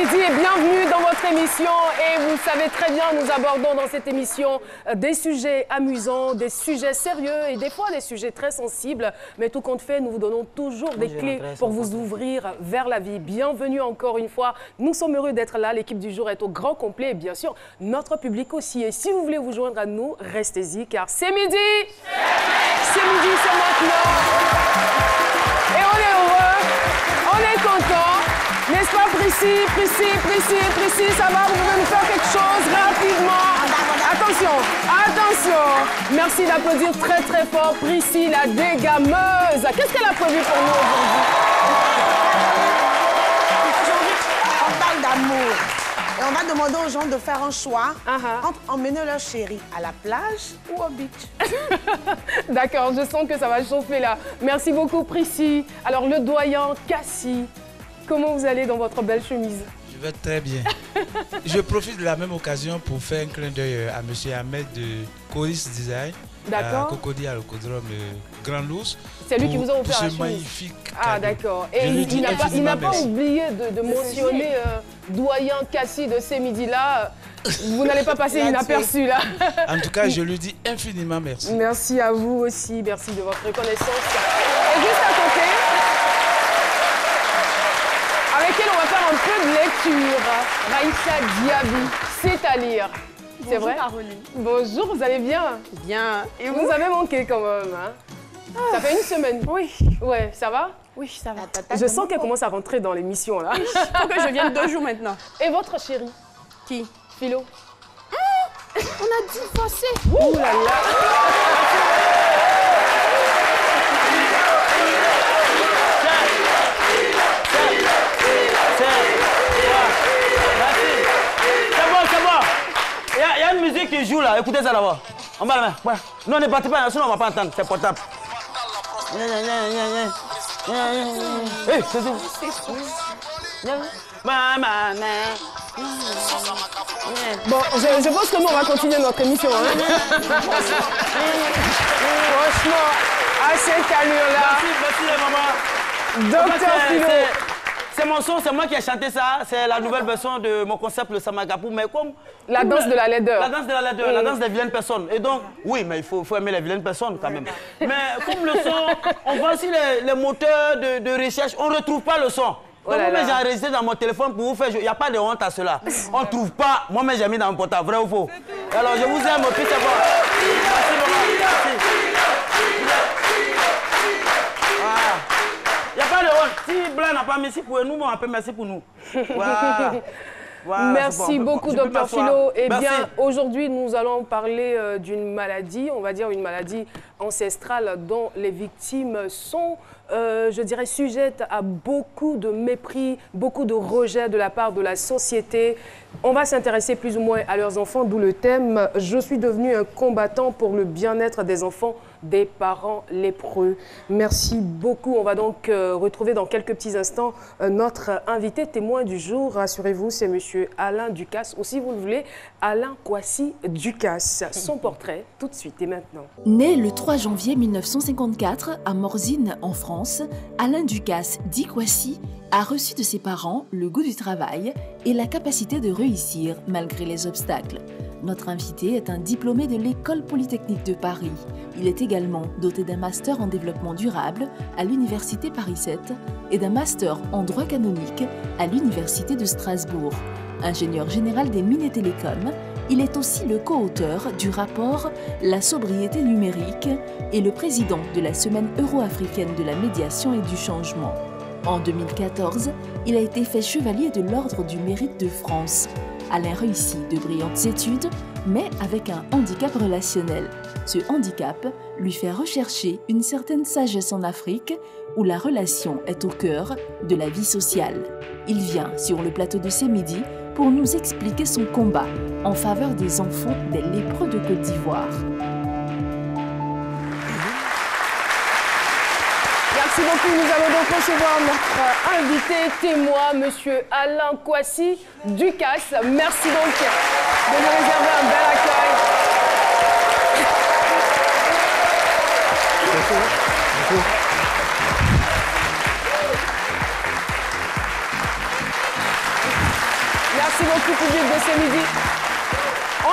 midi et bienvenue dans votre émission. Et vous le savez très bien, nous abordons dans cette émission des sujets amusants, des sujets sérieux et des fois des sujets très sensibles. Mais tout compte fait, nous vous donnons toujours des clés pour vous ouvrir vers la vie. Bienvenue encore une fois. Nous sommes heureux d'être là. L'équipe du jour est au grand complet et bien sûr, notre public aussi. Et si vous voulez vous joindre à nous, restez-y car c'est midi. C'est midi, c'est maintenant. Et on est heureux, on est content. N'est-ce pas, Prissy, ça va? Vous pouvez nous faire quelque chose rapidement? Attention, attention. Merci d'applaudir très très fort Prissy, la dégameuse. Qu'est-ce qu'elle a prévu pour nous aujourd'hui? On parle d'amour. Et on va demander aux gens de faire un choix entre emmener leur chéri à la plage ou au beach. D'accord, je sens que ça va chauffer là. Merci beaucoup, Prissy. Alors, le doyen Cassie. Comment vous allez dans votre belle chemise? Je vais très bien. Je profite de la même occasion pour faire un clin d'œil à M. Ahmed de Coris Design. D'accord. Cocody à l'Ocodrome Grand Lourdes. C'est lui qui vous a offert la ce chemise. magnifique Ah, cadeau. d'accord. Et il n'a pas oublié de mentionner doyen Cassie de ces midis-là. Vous n'allez pas passer inaperçu là. En tout cas, je lui dis infiniment merci. Merci à vous aussi. Merci de votre reconnaissance. Et juste à côté, avec elle, on va faire un peu de lecture. Raïssa Diaby, c'est à lire. C'est vrai? Bonjour Caroline. Bonjour, vous allez bien? Bien. Et vous avez manqué quand même. Hein? Ça fait une semaine. Oui. Ouais, ça va? Oui, ça va. Je sens qu'elle commence à rentrer dans l'émission là. Il faut que je vienne 2 jours maintenant. Et votre chéri? Qui? Philo. On a divorcé. Ouh là là. C'est bon. Il y a une musique qui joue là, écoutez ça là-bas. En bas la main. Ouais. Non, ne battez pas, sinon on ne va pas entendre, c'est portable. Hé, c'est tout. Bon, je pense que nous, on va continuer notre émission. Hein. Franchement, à cette allure-là. Merci les mamans. Docteur Philo. C'est mon son, c'est moi qui ai chanté ça. C'est la nouvelle version de mon concept, le Samagapou. Mais comme... La danse de la laideur. La danse de la laideur, la danse des vilaines personnes. Et donc, oui, mais il faut aimer les vilaines personnes quand même. Mais comme le son, on voit aussi les moteurs de recherche, on ne retrouve pas le son. Moi-même, j'ai enregistré dans mon téléphone pour vous faire... Il n'y a pas de honte à cela. On ne trouve pas. Moi-même, j'ai mis dans mon portable. Vrai ou faux? Alors, je vous aime, puis c'est bon. Merci, maman. Merci. Il n'y a pas de honte. Si Blanc n'a pas merci pour nous, on a pas merci pour nous. Voilà. Voilà, merci beaucoup, Docteur Philo. Eh merci. bien, aujourd'hui, nous allons parler d'une maladie, on va dire une maladie ancestrale dont les victimes sont, je dirais, sujettes à beaucoup de mépris, beaucoup de rejet de la part de la société. On va s'intéresser plus ou moins à leurs enfants, d'où le thème « Je suis devenu un combattant pour le bien-être des enfants des parents lépreux ». Merci beaucoup. On va donc retrouver dans quelques petits instants notre invité témoin du jour. Rassurez-vous, c'est monsieur Alain Ducasse, ou si vous le voulez, Alain Kwasi Ducasse. Son portrait, tout de suite et maintenant. Né le 3 janvier 1954 à Morzine, en France, Alain Ducasse, dit Kwasi, a reçu de ses parents le goût du travail et la capacité de réussir malgré les obstacles. Notre invité est un diplômé de l'École polytechnique de Paris. Il est également doté d'un master en développement durable à l'Université Paris 7 et d'un master en droit canonique à l'Université de Strasbourg. Ingénieur général des mines et télécoms, il est aussi le co-auteur du rapport La sobriété numérique et le président de la Semaine euro-africaine de la médiation et du changement. En 2014, il a été fait chevalier de l'Ordre du Mérite de France. Alain réussit de brillantes études, mais avec un handicap relationnel. Ce handicap lui fait rechercher une certaine sagesse en Afrique, où la relation est au cœur de la vie sociale. Il vient sur le plateau de ces midis pour nous expliquer son combat en faveur des enfants des lépreux de Côte d'Ivoire. Merci beaucoup. Nous allons donc recevoir notre invité témoin, monsieur Alain Kwasi Ducasse. Merci donc de nous réserver un bel accueil. Merci beaucoup, public de ce midi.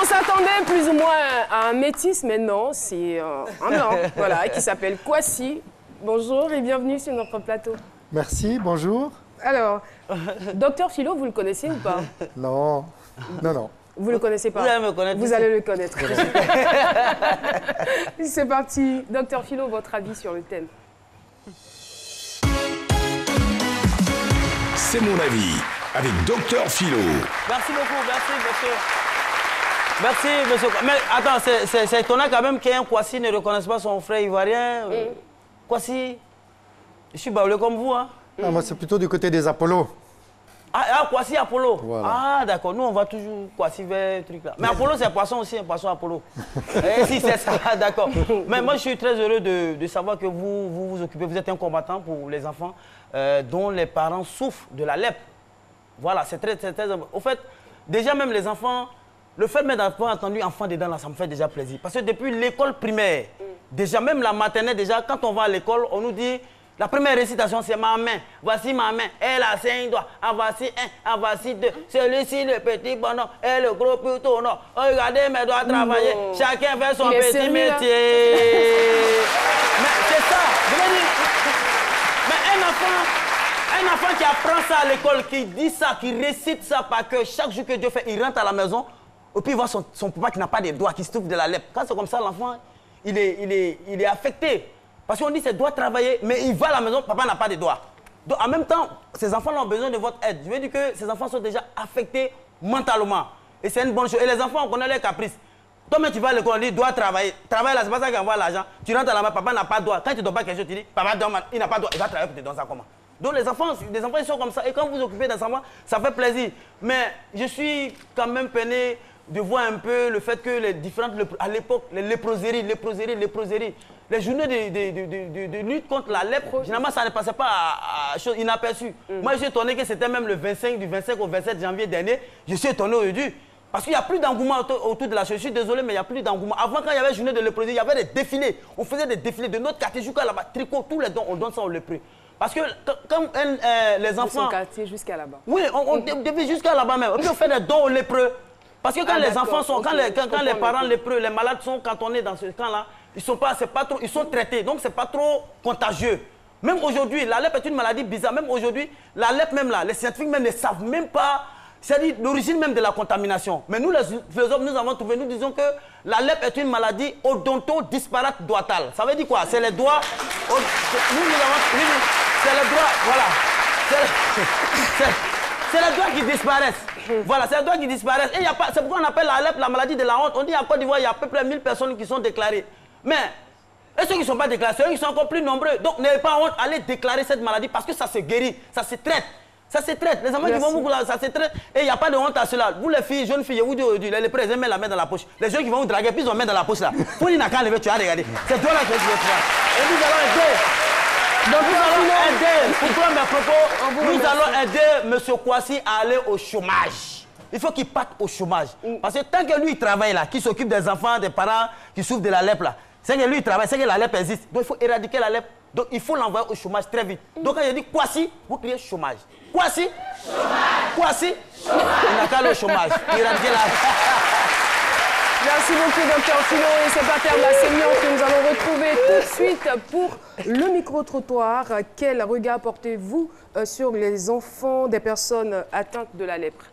On s'attendait plus ou moins à un métis, mais non, c'est un blanc, voilà, qui s'appelle Kwasi. Bonjour et bienvenue sur notre plateau. Merci, bonjour. Alors, Docteur Philo, vous le connaissez ou pas? Non, non. Vous le connaissez pas? Vous allez me connaître. Vous allez le connaître. C'est parti. Docteur Philo, votre avis sur le thème? C'est mon avis, avec Docteur Philo. Merci beaucoup, merci, monsieur. Merci, monsieur. Mais attends, c'est étonnant quand même qu'un Kwasi ne reconnaisse pas son frère ivoirien. Kwasi, je suis baoulé comme vous, hein. Ah, moi, c'est plutôt du côté des Apollo. Ah, Kwasi Apollo. Voilà. Ah, d'accord. Nous, on va toujours Kwasi vers le truc là. Mais Apollo, c'est un poisson aussi, un poisson Apollo. Si, c'est ça, d'accord. Mais moi, je suis très heureux de savoir que vous occupez, vous êtes un combattant pour les enfants dont les parents souffrent de la lèpre. Voilà, c'est très important. Au fait, déjà même les enfants, le fait même d'avoir entendu enfant dedans, là, ça me fait déjà plaisir. Parce que depuis l'école primaire, déjà même la maternelle, déjà, quand on va à l'école, on nous dit... La première récitation, c'est ma main. Voici ma main. Elle a 5 doigts. En voici un, en voici 2. Celui-ci, le petit bonhomme, et le gros plutôt non. Regardez mes doigts travailler. Chacun fait son petit métier. Mais c'est ça. Je veux dire, mais un enfant qui apprend ça à l'école, qui dit ça, qui récite ça par cœur, chaque jour que Dieu fait, il rentre à la maison, et puis il voit son papa qui n'a pas de doigts, qui souffre de la lèpre. Quand c'est comme ça, l'enfant, il est affecté. Parce qu'on dit qu'il doit travailler, mais il va à la maison, papa n'a pas de doigts. Donc en même temps, ces enfants ont besoin de votre aide. Je veux dire que ces enfants sont déjà affectés mentalement. Et c'est une bonne chose. Et les enfants, on connaît leurs caprices. Toi-même, tu vas à l'école, on dit, doit travailler. Travailler là, c'est pas ça qui envoie l'argent. Tu rentres à la main, papa n'a pas de doigts. Quand tu ne donnes pas quelque chose, tu dis, papa, il n'a pas de doigts. Il va travailler pour te donner ça comment? Donc les enfants, ils sont comme ça. Et quand vous vous occupez d'un enfant, ça fait plaisir. Mais je suis quand même peiné de voir un peu le fait que les différentes, à l'époque, les léproseries, les journées de lutte contre la lèpre, généralement, ça ne passait pas à chose inaperçue. Moi, je suis étonné que c'était même du 25 au 27 janvier dernier. Je suis étonné aujourd'hui. Parce qu'il n'y a plus d'engouement autour de la chose. Je suis désolé, mais il n'y a plus d'engouement. Avant, quand il y avait journée de léproserie, il y avait des défilés. On faisait des défilés de notre quartier jusqu'à là-bas. Tricot, tous les dons, on donne ça aux lépreux. Parce que quand les enfants... De son quartier jusqu'à là-bas. Oui, depuis jusqu'à là-bas même. Et puis on fait des dons aux lépreux. Parce que quand les enfants sont, quand les parents lépreux, les malades sont cantonnés dans ce camp-là, ils sont traités, donc c'est pas trop contagieux. Même aujourd'hui, la lèpre est une maladie bizarre. Même aujourd'hui, la lèpre même là, les scientifiques même ne savent même pas, c'est-à-dire l'origine même de la contamination. Mais nous, les philosophes, nous avons trouvé, nous disons que la lèpre est une maladie odonto-disparate doigtale. Ça veut dire quoi? C'est les doigts, c'est les doigts, voilà. C'est les doigts qui disparaissent. Voilà, c'est les doigts qui disparaissent. Et c'est pourquoi on appelle la lèpre la maladie de la honte. On dit à Côte d'Ivoire, il y a à peu près 1000 personnes qui sont déclarées. Mais, et ceux qui ne sont pas déclarés, ceux qui sont encore plus nombreux. Donc, n'ayez pas honte, allez déclarer cette maladie parce que ça se guérit, ça se traite. Ça se traite. Les enfants qui vont beaucoup là, ça se traite. Et il n'y a pas de honte à cela. Vous, les filles, jeunes filles, je vous dis aujourd'hui, les présidents mettent la main dans la poche. Les jeunes qui vont vous draguer, puis ils ont la main dans la poche là. Pour n'y n'a qu'à lever, tu as regardé. C'est toi là que tu veux voir. Et nous allons aider. Donc nous allons aider, pour toi mes propos, nous allons aider M. Kwasi à aller au chômage. Il faut qu'il parte au chômage. Parce que tant que lui il travaille là, qu'il s'occupe des enfants, des parents qui souffrent de la lèpre là, c'est que lui il travaille, c'est que la lèpre existe. Donc il faut éradiquer la lèpre. Donc il faut l'envoyer au chômage très vite. Donc quand il dit Kwasi, vous criez chômage. Kwasi, Kwasi, il n'a qu'à aller au chômage. Éradiquer la lèpre. Merci beaucoup, Docteur Philo. Et c'est pas terme la séance que nous allons retrouver tout de suite pour le micro-trottoir. Quel regard portez-vous sur les enfants des personnes atteintes de la lèpre?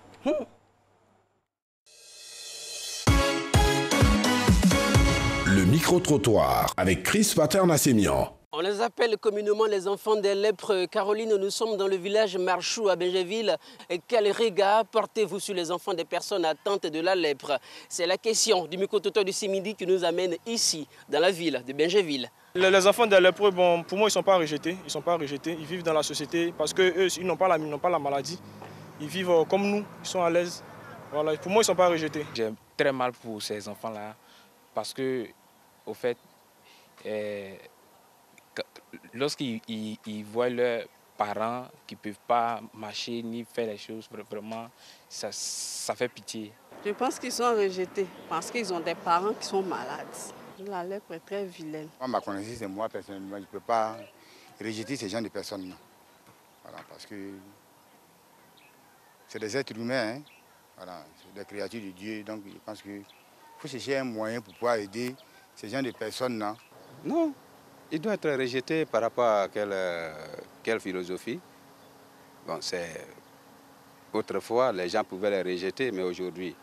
Le micro-trottoir avec Chris Paternassemian. On les appelle communément les enfants des lèpres. Caroline, nous sommes dans le village Marchou à Benjeville. Et quel regard portez-vous sur les enfants des personnes atteintes de la lèpre? C'est la question du micro-trottoir du midi qui nous amène ici, dans la ville de Benjeville. Les enfants des lépreux, bon, pour moi, ils ne sont pas rejetés. Ils sont pas rejetés. Ils vivent dans la société parce qu'eux, ils n'ont pas la maladie. Ils vivent comme nous, ils sont à l'aise. Voilà. Pour moi, ils ne sont pas rejetés. J'ai très mal pour ces enfants-là parce que, au fait, lorsqu'ils voient leurs parents qui ne peuvent pas marcher ni faire les choses, vraiment, ça fait pitié. Je pense qu'ils sont rejetés parce qu'ils ont des parents qui sont malades. La lèpre est très vilaine. Moi, ma connaissance, c'est moi, personnellement, je ne peux pas rejeter ces gens de personnes. Voilà, parce que c'est des êtres humains. Hein. Voilà, c'est des créatures de Dieu. Donc je pense qu'il faut chercher un moyen pour pouvoir aider ces gens de personnes-là. Non, il doit être rejeté par rapport à quelle philosophie. Bon, c'est... Autrefois, les gens pouvaient les rejeter, mais aujourd'hui,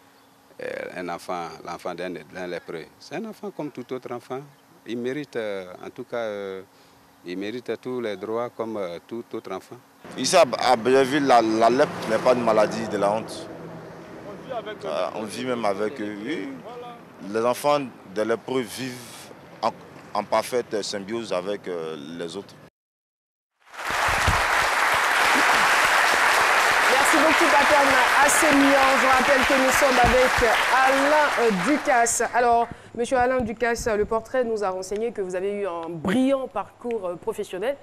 l'enfant d'un lépreux, c'est un enfant comme tout autre enfant. Il mérite, en tout cas, il mérite tous les droits comme tout autre enfant. Ici à Béjéville, la lèpre n'est pas une maladie de la honte. On vit même avec eux. Oui. Les enfants des lépreux vivent en parfaite symbiose avec les autres. Merci beaucoup, Paterne Assémian. Je rappelle que nous sommes avec Alain Ducasse. Alors, Monsieur Alain Ducasse, le portrait nous a renseigné que vous avez eu un brillant parcours professionnel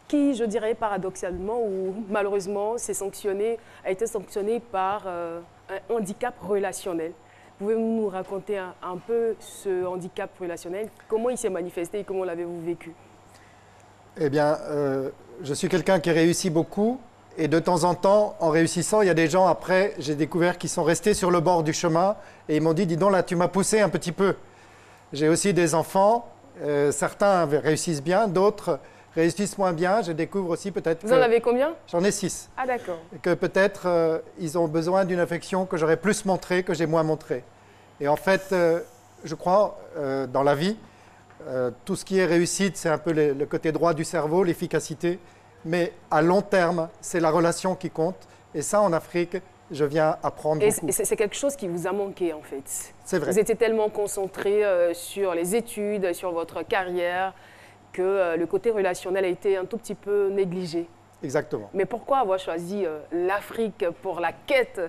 qui, je dirais paradoxalement ou malheureusement, a été sanctionné par un handicap relationnel. Pouvez-vous nous raconter un peu ce handicap relationnel? Comment il s'est manifesté et comment l'avez-vous vécu? Eh bien, je suis quelqu'un qui réussit beaucoup. Et de temps en temps, en réussissant, il y a des gens, après, j'ai découvert qu'ils sont restés sur le bord du chemin et ils m'ont dit, dis donc là, tu m'as poussé un petit peu. J'ai aussi des enfants, certains réussissent bien, d'autres réussissent moins bien. Je découvre aussi peut-être... Vous en avez combien? J'en ai 6. Ah d'accord. Et que peut-être ils ont besoin d'une affection que j'aurais plus montrée, que j'ai moins montrée. Et en fait, je crois, dans la vie, tout ce qui est réussite, c'est un peu le côté droit du cerveau, l'efficacité. Mais à long terme, c'est la relation qui compte. Et ça, en Afrique, je viens apprendre beaucoup. Et c'est quelque chose qui vous a manqué, en fait. C'est vrai. Vous étiez tellement concentré sur les études, sur votre carrière, que le côté relationnel a été un tout petit peu négligé. Exactement. Mais pourquoi avoir choisi l'Afrique pour la quête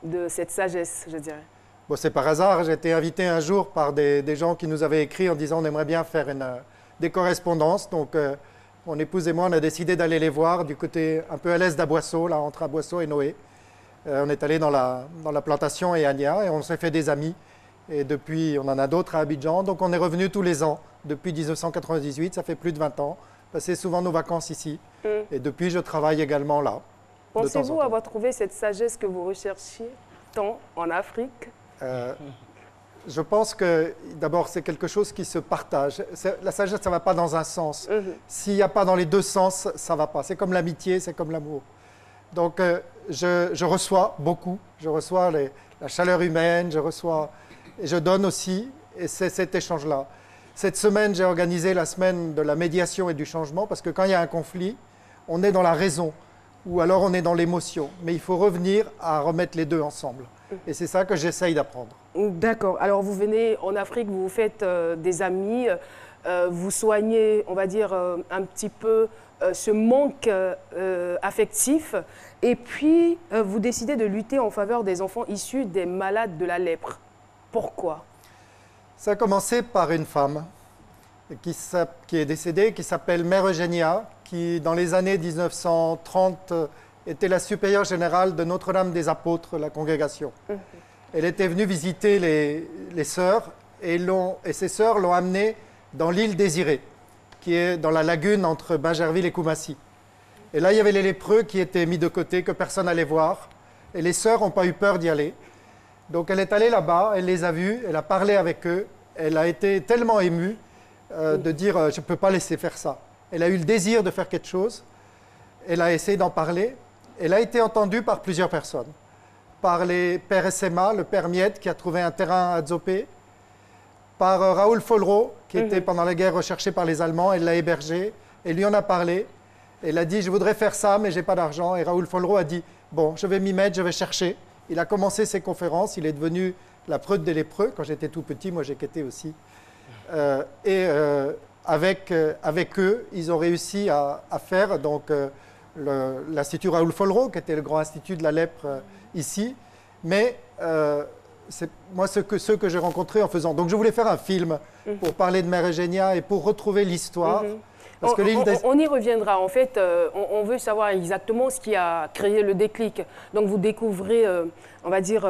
de cette sagesse, je dirais? Bon, c'est par hasard. J'ai été invité un jour par des gens qui nous avaient écrit en disant on aimerait bien faire des correspondances. Donc, mon épouse et moi, on a décidé d'aller les voir du côté un peu à l'est d'Aboisseau, là, entre Aboisseau et Noé. On est allé dans la plantation et Agna et on s'est fait des amis. Et depuis, on en a d'autres à Abidjan. Donc, on est revenu tous les ans depuis 1998. Ça fait plus de 20 ans. Passer souvent nos vacances ici. Et depuis, je travaille également là. Pensez-vous avoir trouvé cette sagesse que vous recherchiez tant en Afrique? Je pense que, d'abord, c'est quelque chose qui se partage. La sagesse, ça ne va pas dans un sens. S'il n'y a pas dans les deux sens, ça ne va pas. C'est comme l'amitié, c'est comme l'amour. Donc, je reçois beaucoup. Je reçois la chaleur humaine, et je donne aussi. Et c'est cet échange-là. Cette semaine, j'ai organisé la semaine de la médiation et du changement, parce que quand il y a un conflit, on est dans la raison, ou alors on est dans l'émotion. Mais il faut revenir à remettre les deux ensemble. Et c'est ça que j'essaye d'apprendre. D'accord. Alors, vous venez en Afrique, vous vous faites des amis, vous soignez, on va dire, un petit peu ce manque affectif. Et puis, vous décidez de lutter en faveur des enfants issus des malades de la lèpre. Pourquoi? Ça a commencé par une femme qui est décédée, qui s'appelle Mère Eugénia, qui, dans les années 1930, était la supérieure générale de Notre-Dame des Apôtres, la congrégation. Elle était venue visiter les sœurs et ces sœurs l'ont amenée dans l'île Désirée, qui est dans la lagune entre Bingerville et Koumassi. Et là, il y avait les lépreux qui étaient mis de côté, que personne n'allait voir. Et les sœurs n'ont pas eu peur d'y aller. Donc elle est allée là-bas, elle les a vus, elle a parlé avec eux. Elle a été tellement émue de dire « je ne peux pas laisser faire ça ». Elle a eu le désir de faire quelque chose. Elle a essayé d'en parler. Elle a été entendue par plusieurs personnes. Par les pères Essema, le père Miette qui a trouvé un terrain à Dzopé, par Raoul Follereau qui était pendant la guerre recherché par les Allemands, elle l'a hébergé, elle lui en a parlé, elle a dit je voudrais faire ça mais je n'ai pas d'argent, et Raoul Follereau a dit bon je vais m'y mettre, je vais chercher. Il a commencé ses conférences, il est devenu la preude des lépreux, quand j'étais tout petit, moi j'ai quitté aussi. Avec eux, ils ont réussi à faire donc l'Institut Raoul Follereau, qui était le grand institut de la lèpre ici, mais c'est moi ceux que j'ai rencontrés en faisant. Donc je voulais faire un film pour parler de Mère Eugénia et pour retrouver l'histoire. Parce que on y reviendra. En fait, on veut savoir exactement ce qui a créé le déclic. Donc vous découvrez, on va dire,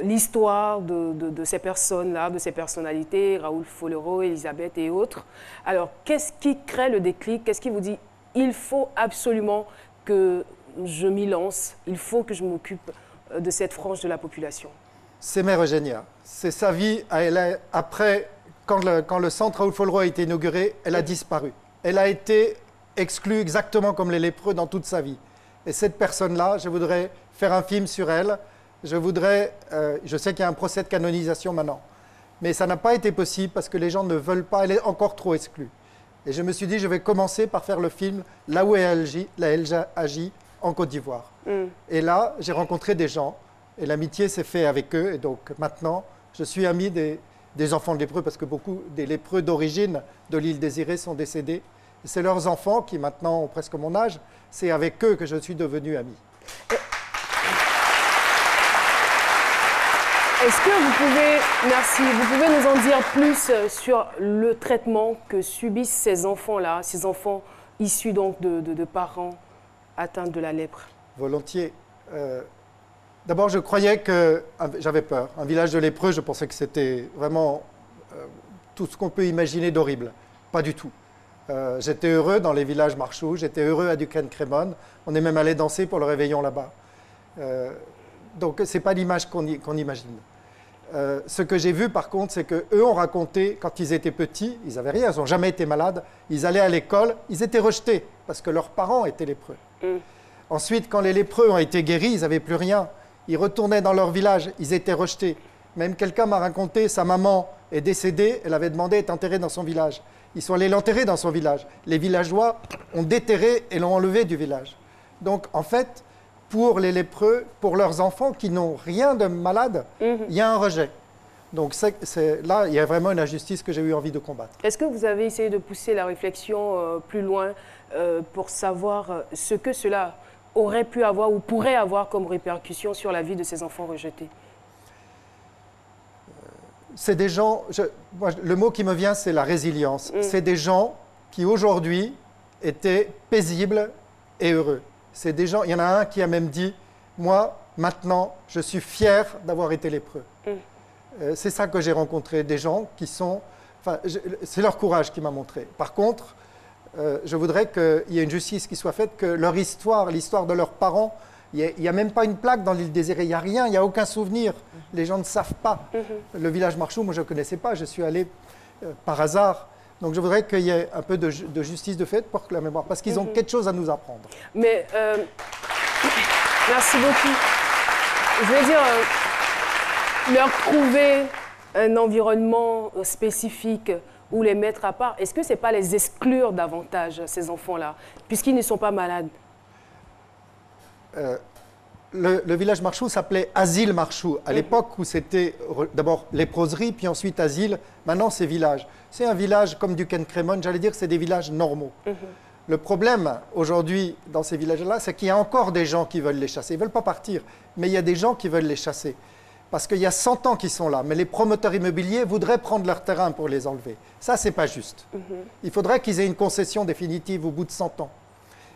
l'histoire de ces personnes-là, de ces personnalités, Raoul Follereau, Elisabeth et autres. Alors, qu'est-ce qui crée le déclic? Qu'est-ce qui vous dit il faut absolument que je m'y lance, il faut que je m'occupe de cette frange de la population? C'est Mère Eugénia. C'est sa vie. Après, quand le centre Raoul Follereau a été inauguré, elle a disparu. Elle a été exclue exactement comme les lépreux dans toute sa vie. Et cette personne-là, je voudrais faire un film sur elle. Je sais qu'il y a un procès de canonisation maintenant. Mais ça n'a pas été possible parce que les gens ne veulent pas. Elle est encore trop exclue. Et je me suis dit, je vais commencer par faire le film là où elle agit en Côte d'Ivoire. Et là, j'ai rencontré des gens. Et l'amitié s'est faite avec eux. Et donc maintenant, je suis ami des enfants de lépreux parce que beaucoup des lépreux d'origine de l'île Désirée sont décédés. Et c'est leurs enfants qui maintenant ont presque mon âge. C'est avec eux que je suis devenu ami. Est-ce que vous pouvez nous en dire plus sur le traitement que subissent ces enfants-là, ces enfants issus donc de parents atteints de la lèpre? Volontiers. D'abord, je croyais que... J'avais peur. Un village de lépreux, je pensais que c'était vraiment tout ce qu'on peut imaginer d'horrible. Pas du tout. J'étais heureux dans les villages marchous, j'étais heureux à Duquesne-Crémone. On est même allé danser pour le réveillon là-bas. Donc, ce n'est pas l'image qu'on imagine. Ce que j'ai vu, par contre, c'est qu'eux ont raconté, quand ils étaient petits, ils n'avaient rien, ils n'ont jamais été malades, ils allaient à l'école, ils étaient rejetés, parce que leurs parents étaient lépreux. Ensuite, quand les lépreux ont été guéris, ils n'avaient plus rien. Ils retournaient dans leur village, ils étaient rejetés. Même quelqu'un m'a raconté, sa maman est décédée, elle avait demandé d'être enterrée dans son village. Ils sont allés l'enterrer dans son village. Les villageois ont déterré et l'ont enlevé du village. Donc, en fait, pour les lépreux, pour leurs enfants qui n'ont rien de malade, il y a un rejet. Donc là, il y a vraiment une injustice que j'ai eu envie de combattre. Est-ce que vous avez essayé de pousser la réflexion plus loin pour savoir ce que cela aurait pu avoir ou pourrait avoir comme répercussion sur la vie de ces enfants rejetés? C'est des gens, le mot qui me vient, c'est la résilience. C'est des gens qui aujourd'hui étaient paisibles et heureux. C'est des gens, il y en a un qui a même dit, moi, maintenant, je suis fier d'avoir été lépreux. C'est ça que j'ai rencontré, des gens qui sont... Enfin, c'est leur courage qui m'a montré. Par contre, je voudrais qu'il y ait une justice qui soit faite, que leur histoire, l'histoire de leurs parents, il n'y a même pas une plaque dans l'île Désirée, il n'y a rien, il n'y a aucun souvenir. Les gens ne savent pas. Le village marchou, moi, je ne connaissais pas, je suis allé par hasard. Donc je voudrais qu'il y ait un peu de justice de fait pour que la mémoire, parce qu'ils ont quelque chose à nous apprendre. Mais merci beaucoup. Je veux dire, leur trouver un environnement spécifique où les mettre à part, est-ce que ce n'est pas les exclure davantage, ces enfants-là, puisqu'ils ne sont pas malades? Le village marchou s'appelait Asile Marchou, à l'époque où c'était d'abord léproserie, puis ensuite asile. Maintenant, c'est village. C'est un village comme Duquesne-Crémone, j'allais dire que c'est des villages normaux. Le problème aujourd'hui dans ces villages-là, c'est qu'il y a encore des gens qui veulent les chasser. Ils ne veulent pas partir, mais il y a des gens qui veulent les chasser. Parce qu'il y a 100 ans qu'ils sont là, mais les promoteurs immobiliers voudraient prendre leur terrain pour les enlever. Ça, ce n'est pas juste. Il faudrait qu'ils aient une concession définitive au bout de 100 ans.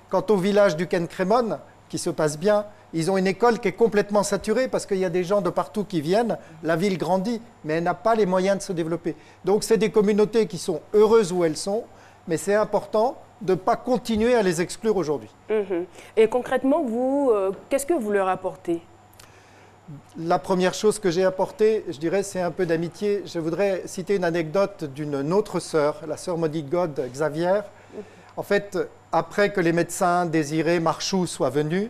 Quant au village Duquesne-Crémone, qui se passe bien, ils ont une école qui est complètement saturée parce qu'il y a des gens de partout qui viennent, la ville grandit, mais elle n'a pas les moyens de se développer. Donc c'est des communautés qui sont heureuses où elles sont, mais c'est important de ne pas continuer à les exclure aujourd'hui. Et concrètement, vous, qu'est-ce que vous leur apportez? La première chose que j'ai apportée, je dirais, c'est un peu d'amitié. Je voudrais citer une anecdote d'une autre sœur, la sœur Monique God, Xavier. En fait, après que les médecins Désiré, Marchou soient venus,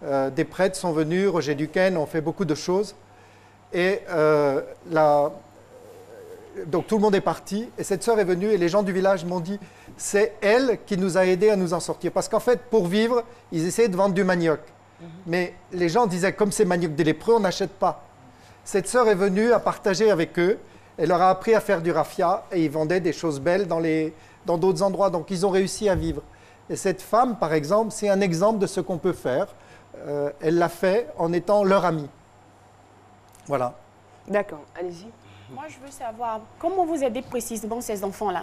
des prêtres sont venus, Roger Duquesne, ont fait beaucoup de choses. Et donc tout le monde est parti. Et cette sœur est venue et les gens du village m'ont dit, c'est elle qui nous a aidés à nous en sortir. Parce qu'en fait, pour vivre, ils essayaient de vendre du manioc. Mais les gens disaient, comme c'est manioc des lépreux, on n'achète pas. Cette sœur est venue à partager avec eux. Elle leur a appris à faire du raffia et ils vendaient des choses belles dans d'autres endroits. Donc ils ont réussi à vivre. Et cette femme, par exemple, c'est un exemple de ce qu'on peut faire. Elle l'a fait en étant leur amie. Voilà. D'accord, allez-y. Moi, je veux savoir, comment vous aidez précisément ces enfants-là?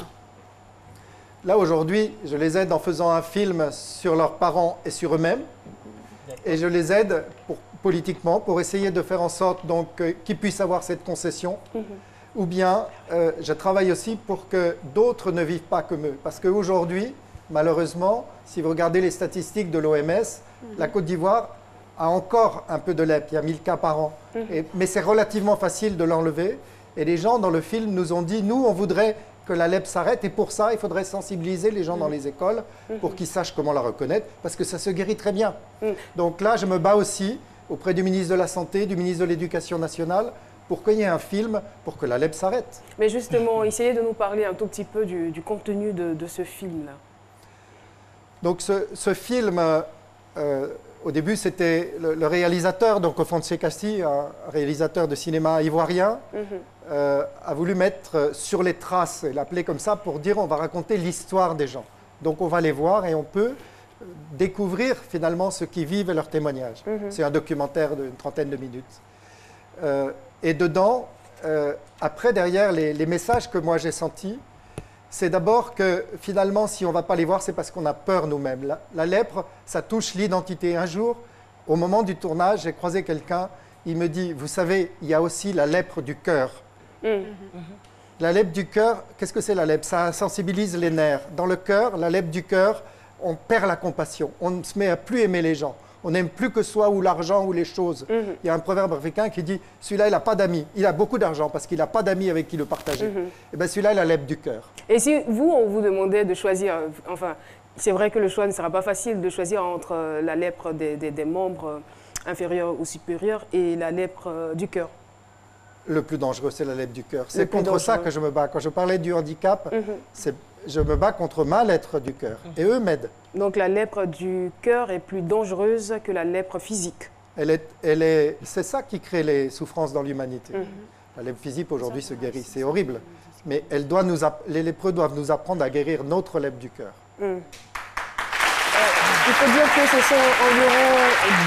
Là, aujourd'hui, je les aide en faisant un film sur leurs parents et sur eux-mêmes. Et je les aide politiquement pour essayer de faire en sorte qu'ils puissent avoir cette concession. Ou bien, je travaille aussi pour que d'autres ne vivent pas comme eux. Parce qu'aujourd'hui, malheureusement, si vous regardez les statistiques de l'OMS, la Côte d'Ivoire a encore un peu de lèpre, il y a 1000 cas par an. Mais c'est relativement facile de l'enlever. Et les gens dans le film nous ont dit, nous, on voudrait que la lèpre s'arrête. Et pour ça, il faudrait sensibiliser les gens dans les écoles pour qu'ils sachent comment la reconnaître, parce que ça se guérit très bien. Donc là, je me bats aussi auprès du ministre de la Santé, du ministre de l'Éducation nationale, pour qu'il y ait un film pour que la lèpre s'arrête. Mais justement, essayez de nous parler un tout petit peu du contenu de ce film-là. Donc ce film, au début, c'était le réalisateur, donc Alphonse Casti, un réalisateur de cinéma ivoirien, a voulu mettre sur les traces, et l'appeler comme ça, pour dire on va raconter l'histoire des gens. Donc on va les voir et on peut découvrir finalement ce qu'ils vivent et leurs témoignages. C'est un documentaire d'une 30aine de minutes. Et dedans, après, derrière, les messages que moi j'ai sentis, c'est d'abord que finalement, si on ne va pas les voir, c'est parce qu'on a peur nous-mêmes. La lèpre, ça touche l'identité. Un jour, au moment du tournage, j'ai croisé quelqu'un, il me dit, vous savez, il y a aussi la lèpre du cœur. La lèpre du cœur, qu'est-ce que c'est la lèpre? Ça sensibilise les nerfs. Dans le cœur, la lèpre du cœur, on perd la compassion. On se met à plus aimer les gens. On n'aime plus que soi ou l'argent ou les choses. Il y a un proverbe africain qui dit « celui-là, il n'a pas d'amis. Il a beaucoup d'argent parce qu'il n'a pas d'amis avec qui le partager. Et bien celui-là, il a la lèpre du cœur. » Et si vous, on vous demandait de choisir, enfin, c'est vrai que le choix ne sera pas facile de choisir entre la lèpre des membres inférieurs ou supérieurs et la lèpre du cœur. Le plus dangereux, c'est la lèpre du cœur. C'est contre ça que je me bats. Quand je parlais du handicap, je me bats contre ma lèpre du cœur. Et eux m'aident. Donc la lèpre du cœur est plus dangereuse que la lèpre physique. C'est ça qui crée les souffrances dans l'humanité. La lèpre physique aujourd'hui se guérit, c'est horrible. Mais les lépreux doivent nous apprendre à guérir notre lèpre du cœur. Il faut dire que ce sont environ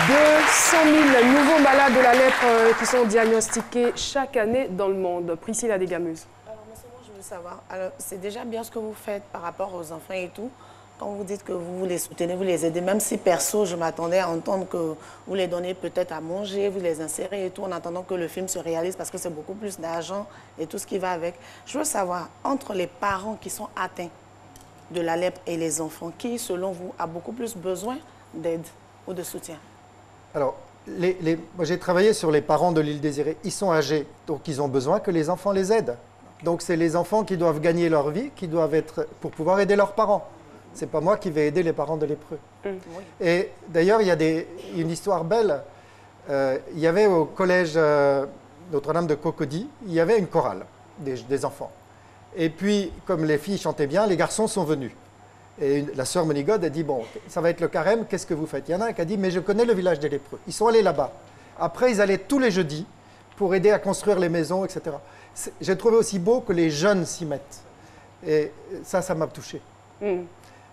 200 000 nouveaux malades de la lèpre qui sont diagnostiqués chaque année dans le monde. Priscilla Desgameuses. Alors, moi, je veux savoir, c'est déjà bien ce que vous faites par rapport aux enfants et tout. Quand vous dites que vous les soutenez, vous les aidez, même si perso, je m'attendais à entendre que vous les donnez peut-être à manger, vous les insérez et tout, en attendant que le film se réalise, parce que c'est beaucoup plus d'argent et tout ce qui va avec. Je veux savoir, entre les parents qui sont atteints de la lèpre et les enfants, qui, selon vous, a beaucoup plus besoin d'aide ou de soutien? Alors, moi, j'ai travaillé sur les parents de l'île Désirée. Ils sont âgés, donc ils ont besoin que les enfants les aident. Donc, c'est les enfants qui doivent gagner leur vie, qui doivent être pour pouvoir aider leurs parents. Ce n'est pas moi qui vais aider les parents de lépreux. Et d'ailleurs, il y a une histoire belle. Il y avait au collège Notre-Dame de Cocody, il y avait une chorale des enfants. Et puis, comme les filles chantaient bien, les garçons sont venus. Et la sœur Monigode a dit, bon, ça va être le carême, qu'est-ce que vous faites? Il y en a un qui a dit, mais je connais le village des lépreux. Ils sont allés là-bas. Après, ils allaient tous les jeudis pour aider à construire les maisons, etc. J'ai trouvé aussi beau que les jeunes s'y mettent. Et ça m'a touché.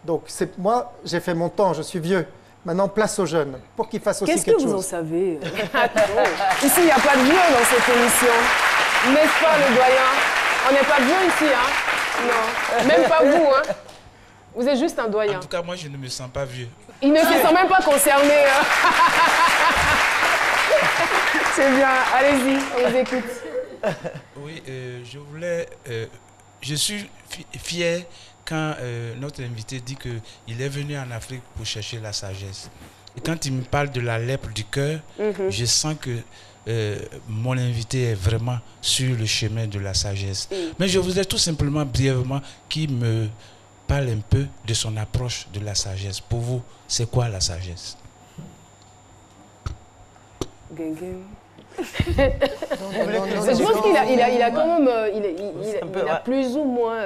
Donc, moi, j'ai fait mon temps, je suis vieux. Maintenant, place aux jeunes, pour qu'ils fassent aussi quelque chose. Qu'est-ce que vous en savez? Ici, il n'y a pas de vieux dans cette émission. N'est-ce pas, le doyen? On n'est pas vieux ici, hein? Non. Même pas vous, hein? Vous êtes juste un doyen. En tout cas, moi, je ne me sens pas vieux. Il ne se sent même pas concerné. C'est bien. Allez-y, on vous écoute. Oui, je suis fier quand notre invité dit qu'il est venu en Afrique pour chercher la sagesse. Et quand il me parle de la lèpre du cœur, je sens que mon invité est vraiment sur le chemin de la sagesse. Mais je voudrais tout simplement, brièvement, qu'il me parle un peu de son approche de la sagesse. Pour vous, c'est quoi la sagesse? Je pense qu'il a quand même, il a plus ou moins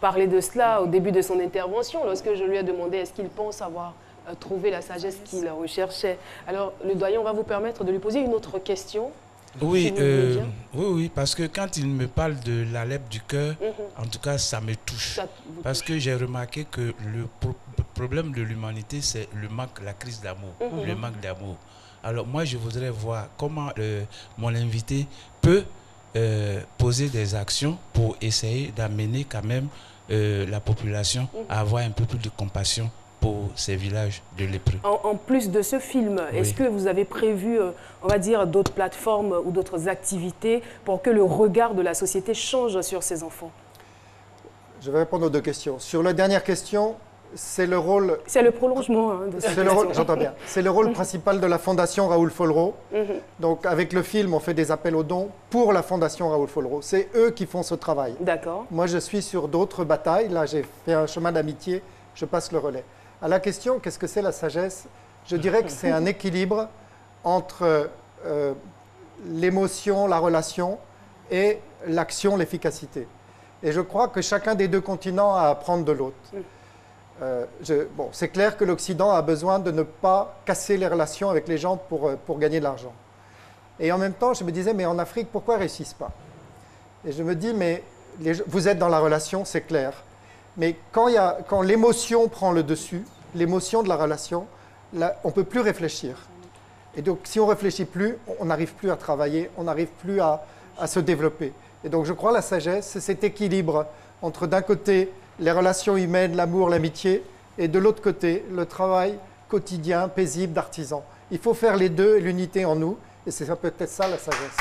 parlé de cela au début de son intervention, lorsque je lui ai demandé est-ce qu'il pense avoir trouvé la sagesse qu'il recherchait. Alors, le doyen, on va vous permettre de lui poser une autre question. Oui, oui, parce que quand il me parle de la lèpre du cœur, en tout cas, ça me touche. Parce que j'ai remarqué que le problème de l'humanité, c'est le manque, la crise d'amour, le manque d'amour. Alors moi, je voudrais voir comment mon invité peut poser des actions pour essayer d'amener quand même la population à avoir un peu plus de compassion pour ces villages de lépreux. En plus de ce film, est-ce que vous avez prévu, on va dire, d'autres plateformes ou d'autres activités pour que le regard de la société change sur ces enfants? Je vais répondre aux deux questions. Sur la dernière question, c'est le rôle... C'est le prolongement hein, de cette question. J'entends bien. C'est le rôle principal de la Fondation Raoul Follereau. Donc, avec le film, on fait des appels aux dons pour la Fondation Raoul Follereau. C'est eux qui font ce travail. D'accord. Moi, je suis sur d'autres batailles. Là, j'ai fait un chemin d'amitié. Je passe le relais. À la question, qu'est-ce que c'est la sagesse? Je dirais que c'est un équilibre entre l'émotion, la relation et l'action, l'efficacité. Et je crois que chacun des deux continents a à apprendre de l'autre. Bon, c'est clair que l'Occident a besoin de ne pas casser les relations avec les gens pour gagner de l'argent. Et en même temps, je me disais, mais en Afrique, pourquoi ils ne réussissent pas? Et je me dis, mais vous êtes dans la relation, c'est clair. Mais quand l'émotion prend le dessus, l'émotion de la relation, là, on ne peut plus réfléchir. Et donc, si on ne réfléchit plus, on n'arrive plus à travailler, on n'arrive plus à se développer. Et donc, je crois que la sagesse, c'est cet équilibre entre, d'un côté, les relations humaines, l'amour, l'amitié, et de l'autre côté, le travail quotidien, paisible d'artisan. Il faut faire les deux et l'unité en nous, et c'est peut-être ça la sagesse.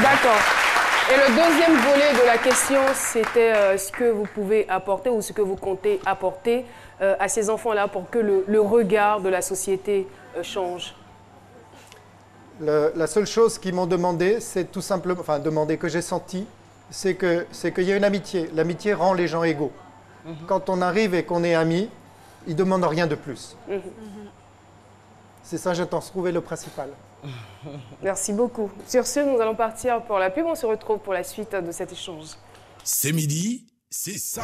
D'accord. Et le deuxième volet de la question, c'était ce que vous pouvez apporter ou ce que vous comptez apporter à ces enfants-là pour que le regard de la société change. La seule chose qu'ils m'ont demandé, c'est tout simplement, enfin demandé que j'ai senti, c'est qu'il y a une amitié. L'amitié rend les gens égaux. Quand on arrive et qu'on est amis, ils ne demandent rien de plus. C'est ça, je t'en trouvais le principal. Merci beaucoup. Sur ce, nous allons partir pour la pub. On se retrouve pour la suite de cet échange. C'est midi, c'est ça.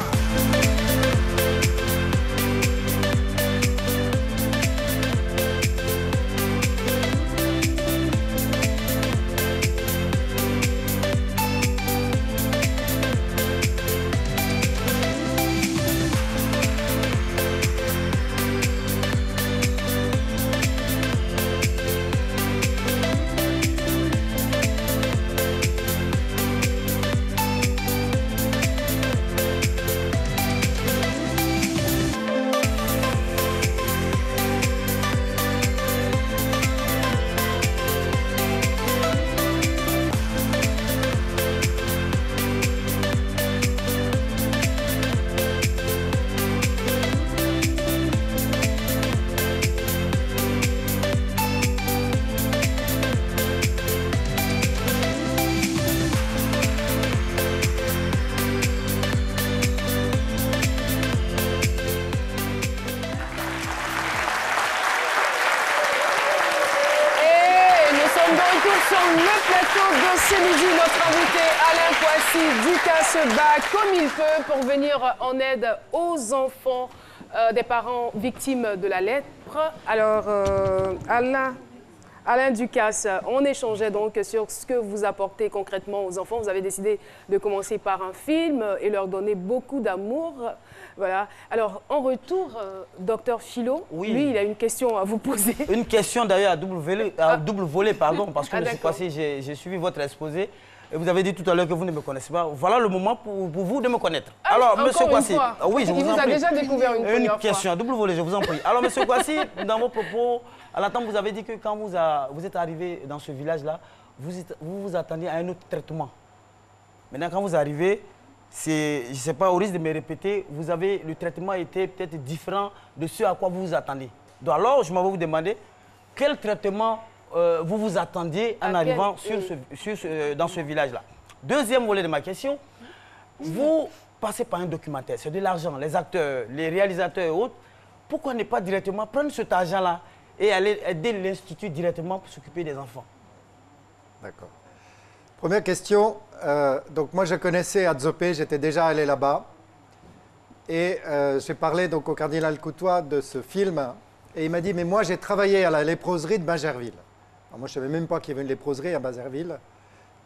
Se bat comme il peut pour venir en aide aux enfants des parents victimes de la lèpre. Alors, Alain Ducasse, on échangeait donc sur ce que vous apportez concrètement aux enfants. Vous avez décidé de commencer par un film et leur donner beaucoup d'amour. Voilà. Alors, en retour, docteur Philo, lui, il a une question à vous poser. Une question d'ailleurs à double volet, pardon, parce que je passé, j'ai suivi votre exposé. Et vous avez dit tout à l'heure que vous ne me connaissez pas. Voilà le moment pour vous de me connaître. Alors, monsieur Kouassi, oui, je vous en prie. Il vous a déjà découvert une première fois. Une question, double volet, je vous en prie. Alors, monsieur Kouassi, dans vos propos, à l'attente, vous avez dit que quand vous êtes arrivé dans ce village-là, vous vous attendiez à un autre traitement. Maintenant, quand vous arrivez, je ne sais pas, au risque de me répéter, le traitement était peut-être différent de ce à quoi vous vous attendez. Donc alors, je m'avais vous demander quel traitement vous vous attendiez en arrivant dans ce village-là. Deuxième volet de ma question, vous passez par un documentaire, c'est de l'argent, les acteurs, les réalisateurs et autres. Pourquoi ne pas directement prendre cet argent-là et aller aider l'Institut directement pour s'occuper des enfants? D'accord. Première question, donc moi je connaissais Adzopé, j'étais déjà allé là-bas. Et j'ai parlé donc au cardinal Coutois de ce film. Et il m'a dit, mais moi j'ai travaillé à la léproserie de Bingerville. Alors, moi je ne savais même pas qu'il y avait une léproserie à Bingerville.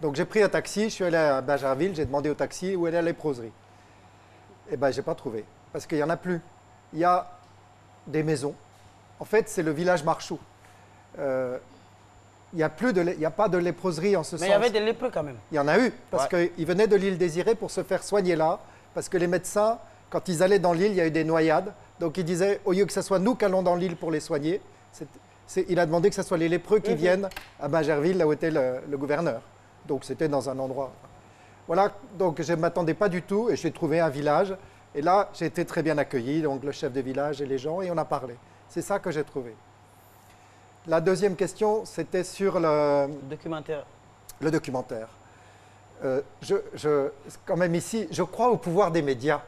Donc j'ai pris un taxi, je suis allé à Bingerville, j'ai demandé au taxi où est la léproserie. Eh bien, je n'ai pas trouvé, parce qu'il n'y en a plus. Il y a des maisons. En fait, c'est le village Marchou. Il n'y a pas de léproserie en ce sens. Mais il y avait des lépreux quand même. Il y en a eu, parce qu'ils venaient de l'île Désirée pour se faire soigner là, parce que les médecins, quand ils allaient dans l'île, il y a eu des noyades. Donc ils disaient, au lieu que ce soit nous qui allons dans l'île pour les soigner, il a demandé que ce soit les lépreux qui viennent à Bingerville, là où était le gouverneur. Donc c'était dans un endroit. Voilà, donc je ne m'attendais pas du tout et j'ai trouvé un village. Et là, j'ai été très bien accueilli, donc le chef de village et les gens, et on a parlé. C'est ça que j'ai trouvé. La deuxième question, c'était sur le documentaire. Le documentaire. Quand même ici, je crois au pouvoir des médias.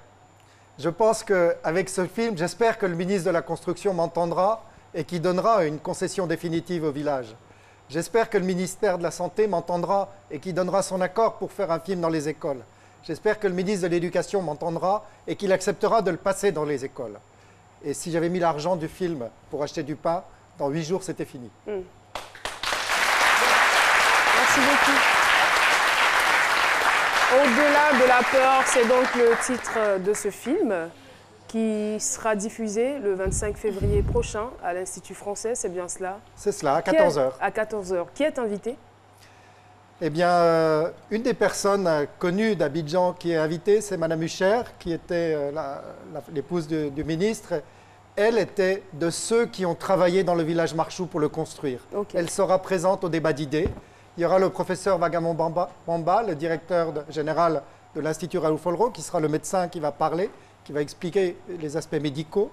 Je pense qu'avec ce film, j'espère que le ministre de la Construction m'entendra et qu'il donnera une concession définitive au village. J'espère que le ministère de la Santé m'entendra et qu'il donnera son accord pour faire un film dans les écoles. J'espère que le ministre de l'Éducation m'entendra et qu'il acceptera de le passer dans les écoles. Et si j'avais mis l'argent du film pour acheter du pain, dans 8 jours, c'était fini. Merci beaucoup. Au-delà de la peur, c'est donc le titre de ce film qui sera diffusé le 25 février prochain à l'Institut français, c'est bien cela? C'est cela, à 14h. À 14h. Qui est invité? Eh bien, une des personnes connues d'Abidjan qui est invitée, c'est Madame Hucher, qui était l'épouse du ministre. Elle était de ceux qui ont travaillé dans le village Marchou pour le construire. Okay. Elle sera présente au débat d'idées. Il y aura le professeur Vagamon Bamba, le directeur général de l'Institut Raoul Follereau, qui sera le médecin qui va parler, qui va expliquer les aspects médicaux.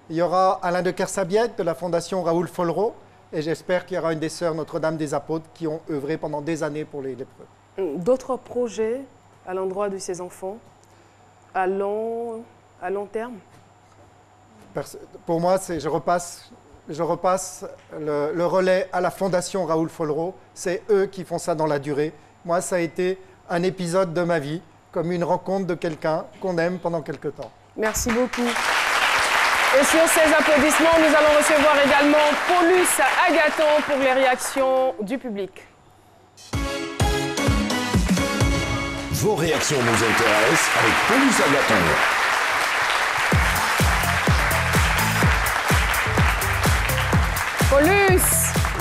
Il y aura Alain de Kersabiet de la Fondation Raoul Follereau. Et j'espère qu'il y aura une des sœurs Notre-Dame des Apôtres qui ont œuvré pendant des années pour les lépreux. D'autres projets à l'endroit de ces enfants à long terme? Pour moi, je repasse le relais à la Fondation Raoul Follereau. C'est eux qui font ça dans la durée. Moi, ça a été un épisode de ma vie, comme une rencontre de quelqu'un qu'on aime pendant quelque temps. Merci beaucoup. Et sur ces applaudissements, nous allons recevoir également Paulus Agathon pour les réactions du public. Vos réactions nous intéressent avec Paulus Agathon. Paulus!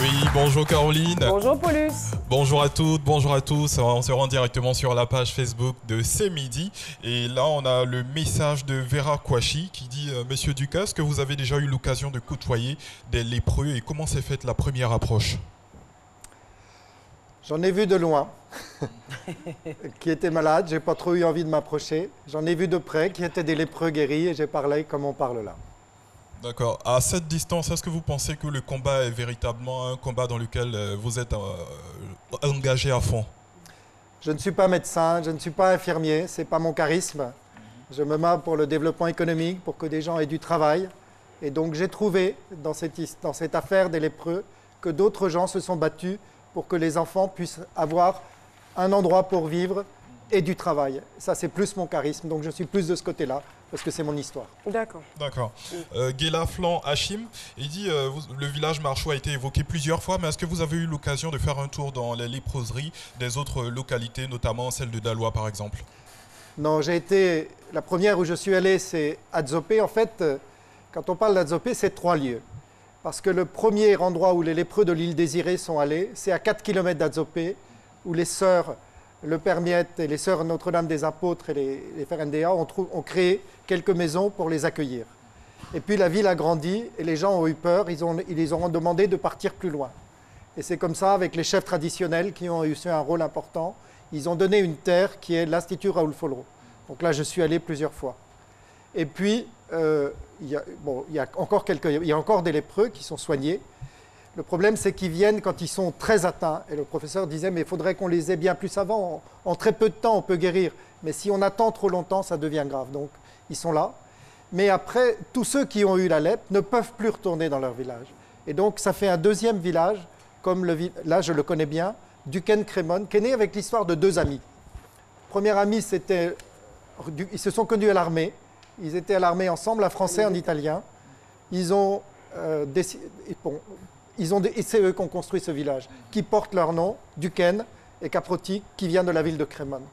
Oui, bonjour Caroline. Bonjour Paulus. Bonjour à toutes, bonjour à tous. On se rend directement sur la page Facebook de C'est Midi. Et là, on a le message de Vera Kouachi qui dit « Monsieur Ducasse, est-ce que vous avez déjà eu l'occasion de côtoyer des lépreux et comment s'est faite la première approche ?» J'en ai vu de loin, qui étaient malades. Je n'ai pas trop eu envie de m'approcher. J'en ai vu de près, qui étaient des lépreux guéris et j'ai parlé comme on parle là. D'accord. À cette distance, est-ce que vous pensez que le combat est véritablement un combat dans lequel vous êtes engagé à fond? Je ne suis pas médecin, je ne suis pas infirmier, ce n'est pas mon charisme. Je me bats pour le développement économique, pour que des gens aient du travail. Et donc j'ai trouvé dans cette affaire des lépreux que d'autres gens se sont battus pour que les enfants puissent avoir un endroit pour vivre et du travail. Ça, c'est plus mon charisme, donc je suis plus de ce côté-là, parce que c'est mon histoire. D'accord. D'accord. Guéla Flan Hachim, il dit le village Marchou a été évoqué plusieurs fois, mais est-ce que vous avez eu l'occasion de faire un tour dans les léproseries des autres localités, notamment celle de Daloa, par exemple? Non, la première où je suis allé, c'est Adzopé. En fait, quand on parle d'Adzopé, c'est 3 lieux. Parce que le premier endroit où les lépreux de l'île Désirée sont allés, c'est à 4 km d'Adzopé, où les sœurs le Père Miette et les sœurs Notre-Dame des Apôtres et les Frères NDA ont créé quelques maisons pour les accueillir. Et puis la ville a grandi et les gens ont eu peur, ils les ont demandé de partir plus loin. Et c'est comme ça, avec les chefs traditionnels qui ont eu un rôle important, ils ont donné une terre qui est l'Institut Raoul Follereau. Donc là, je suis allé plusieurs fois. Et puis, il y a encore des lépreux qui sont soignés. Le problème, c'est qu'ils viennent quand ils sont très atteints. Et le professeur disait, mais il faudrait qu'on les ait bien plus avant. En très peu de temps, on peut guérir. Mais si on attend trop longtemps, ça devient grave. Donc, ils sont là. Mais après, tous ceux qui ont eu la lèpre ne peuvent plus retourner dans leur village. Et donc, ça fait un deuxième village, comme là, je le connais bien, Duquesne Crémone, qui est né avec l'histoire de 2 amis. Premier ami, ils se sont connus à l'armée. Ils étaient à l'armée ensemble, un Français, un Italien. Ils ont et c'est eux qui ont construit ce village, qui porte leur nom, Duquesne et Caproti, qui vient de la ville de Crémone.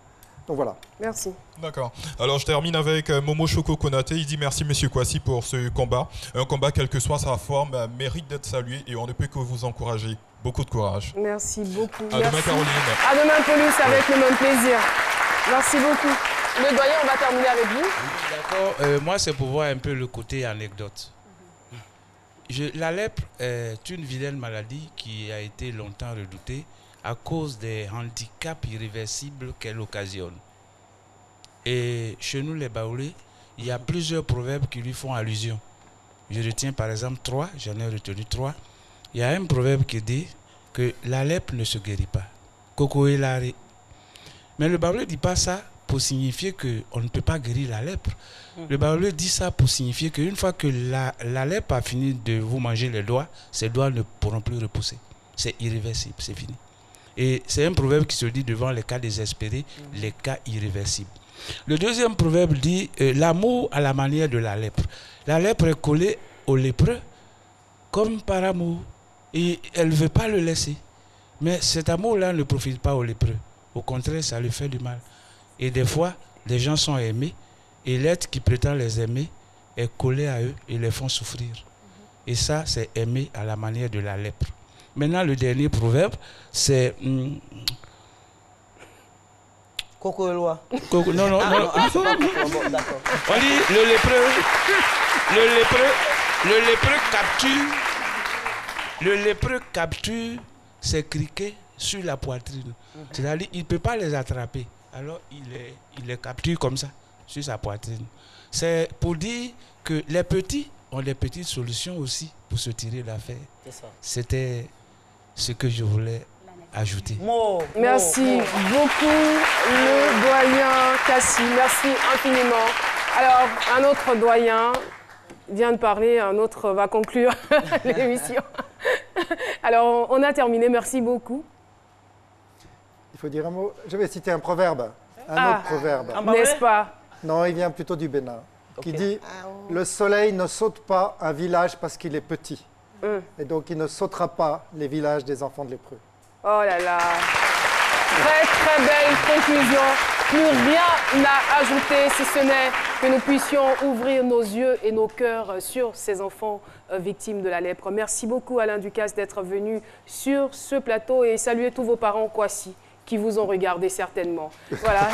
Donc voilà. Merci. D'accord. Alors je termine avec Momo Choco Konaté. Il dit merci Monsieur Kouassi pour ce combat. Un combat, quelle que soit sa forme, mérite d'être salué et on ne peut que vous encourager. Beaucoup de courage. Merci beaucoup. À demain Caroline. À demain Paulus, avec le même plaisir. Merci beaucoup. Le doyen, on va terminer avec vous. D'accord. Moi, c'est pour voir un peu le côté anecdote. La lèpre est une vilaine maladie qui a été longtemps redoutée à cause des handicaps irréversibles qu'elle occasionne. Et chez nous, les Baoulés, il y a plusieurs proverbes qui lui font allusion. Je retiens par exemple 3, j'en ai retenu 3. Il y a un proverbe qui dit que la lèpre ne se guérit pas. Coco lare. Mais le Baoulé ne dit pas ça pour signifier qu'on ne peut pas guérir la lèpre. Le Baoulé dit ça pour signifier qu'une fois que la lèpre a fini de vous manger les doigts, ces doigts ne pourront plus repousser. C'est irréversible, c'est fini. Et c'est un proverbe qui se dit devant les cas désespérés, les cas irréversibles. Le deuxième proverbe dit l'amour à la manière de la lèpre. La lèpre est collée au lépreux comme par amour. Et elle ne veut pas le laisser. Mais cet amour-là ne profite pas au lépreux. Au contraire, ça lui fait du mal. Et des fois, les gens sont aimés. Et l'être qui prétend les aimer est collé à eux et les font souffrir. Et ça, c'est aimer à la manière de la lèpre. Maintenant, le dernier proverbe, c'est... Coco et loi. Non, non, non. D'accord. On dit le lépreux capture ses criquets sur la poitrine. C'est-à-dire qu'il ne peut pas les attraper. Alors il les capture comme ça, sur sa poitrine. C'est pour dire que les petits ont des petites solutions aussi pour se tirer d'affaire. C'était ce que je voulais ajouter. Merci beaucoup, le doyen Kassi. Merci infiniment. Alors, un autre doyen vient de parler, un autre va conclure l'émission. Alors, on a terminé. Merci beaucoup. Il faut dire un mot. Je vais citer un proverbe. Un autre proverbe. N'est-ce pas? Non, il vient plutôt du Bénin. Qui dit « Le soleil ne saute pas un village parce qu'il est petit. Et donc, il ne sautera pas les villages des enfants de lépreux. » Oh là là. Très, très belle conclusion. Plus rien à ajouter, si ce n'est que nous puissions ouvrir nos yeux et nos cœurs sur ces enfants victimes de la lèpre. Merci beaucoup, Alain Ducasse, d'être venu sur ce plateau et saluer tous vos parents Kwasi qui vous ont regardé certainement. Voilà.